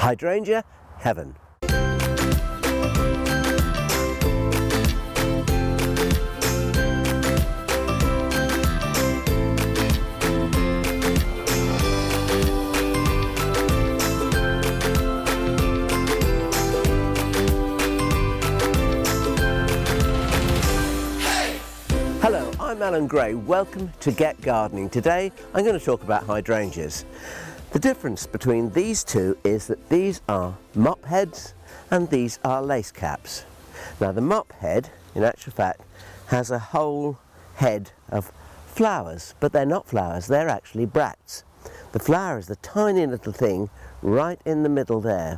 Hydrangea heaven. Hello, I'm Alan Gray. Welcome to Get Gardening. Today I'm going to talk about hydrangeas. The difference between these two is that these are mop heads and these are lace caps. Now the mop head, in actual fact, has a whole head of flowers, but they're not flowers, they're actually bracts. The flower is the tiny little thing right in the middle there.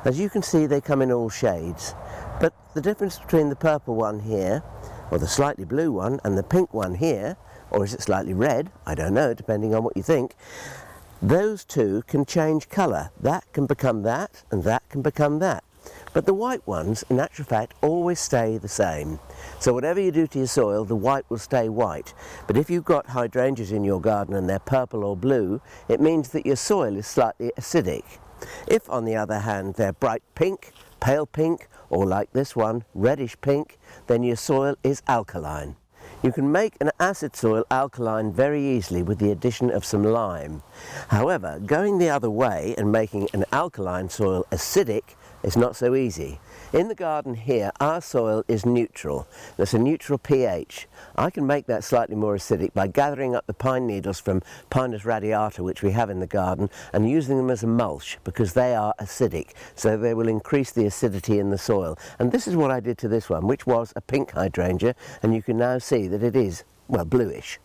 As you can see, they come in all shades, but the difference between the purple one here, or the slightly blue one, and the pink one here, or is it slightly red? I don't know, depending on what you think. Those two can change colour. That can become that, and that can become that. But the white ones, in actual fact, always stay the same. So whatever you do to your soil, the white will stay white. But if you've got hydrangeas in your garden and they're purple or blue, it means that your soil is slightly acidic. If, on the other hand, they're bright pink, pale pink, or like this one, reddish pink, then your soil is alkaline. You can make an acid soil alkaline very easily with the addition of some lime. However, going the other way and making an alkaline soil acidic is not so easy. In the garden here, our soil is neutral. There's a neutral pH. I can make that slightly more acidic by gathering up the pine needles from Pinus radiata, which we have in the garden, and using them as a mulch because they are acidic, so they will increase the acidity in the soil. And this is what I did to this one, which was a pink hydrangea, and you can now see that it is, well, bluish.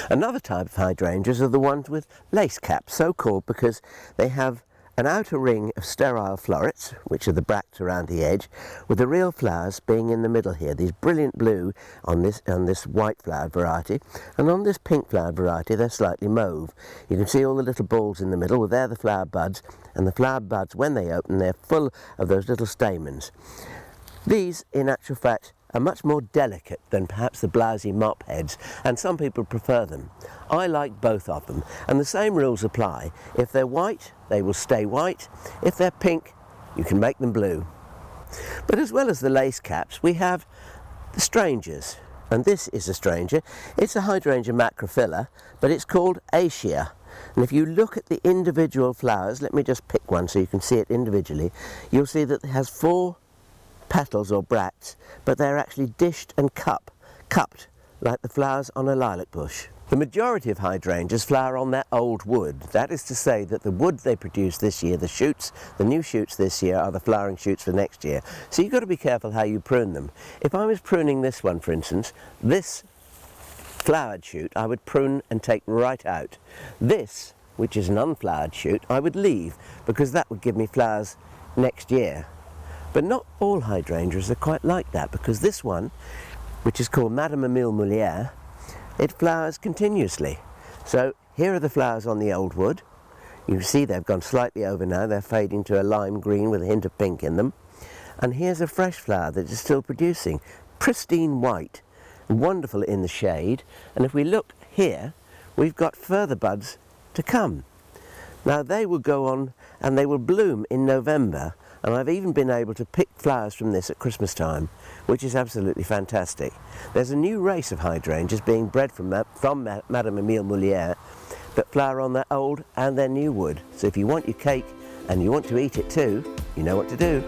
Another type of hydrangeas are the ones with lace caps, so called because they have an outer ring of sterile florets, which are the bracts around the edge, with the real flowers being in the middle here. These brilliant blue on this white flowered variety, and on this pink flowered variety they're slightly mauve. You can see all the little balls in the middle, well, they're the flower buds, and the flower buds, when they open, they're full of those little stamens. These, in actual fact, are much more delicate than perhaps the blousy mop heads, and some people prefer them. I like both of them, and the same rules apply. If they're white, they will stay white. If they're pink, you can make them blue. But as well as the lace caps, we have the strangers, and this is a stranger. It's a Hydrangea macrophylla, but it's called Acacia. And if you look at the individual flowers, let me just pick one so you can see it individually, you'll see that it has 4 petals or bracts, but they're actually dished and cupped like the flowers on a lilac bush. The majority of hydrangeas flower on their old wood. That is to say that the wood they produce this year, the shoots, the new shoots this year, are the flowering shoots for next year. So you've got to be careful how you prune them. If I was pruning this one, for instance, this flowered shoot I would prune and take right out. This, which is an unflowered shoot, I would leave because that would give me flowers next year. But not all hydrangeas are quite like that, because this one, which is called Madame Emile Moulière, it flowers continuously. So here are the flowers on the old wood. You see they've gone slightly over now, they're fading to a lime green with a hint of pink in them. And here's a fresh flower that is still producing, pristine white, wonderful in the shade. And if we look here, we've got further buds to come. Now they will go on and they will bloom in November, and I've even been able to pick flowers from this at Christmas time, which is absolutely fantastic. There's a new race of hydrangeas being bred from Madame Emile Moulière that flower on their old and their new wood. So if you want your cake and you want to eat it too, you know what to do.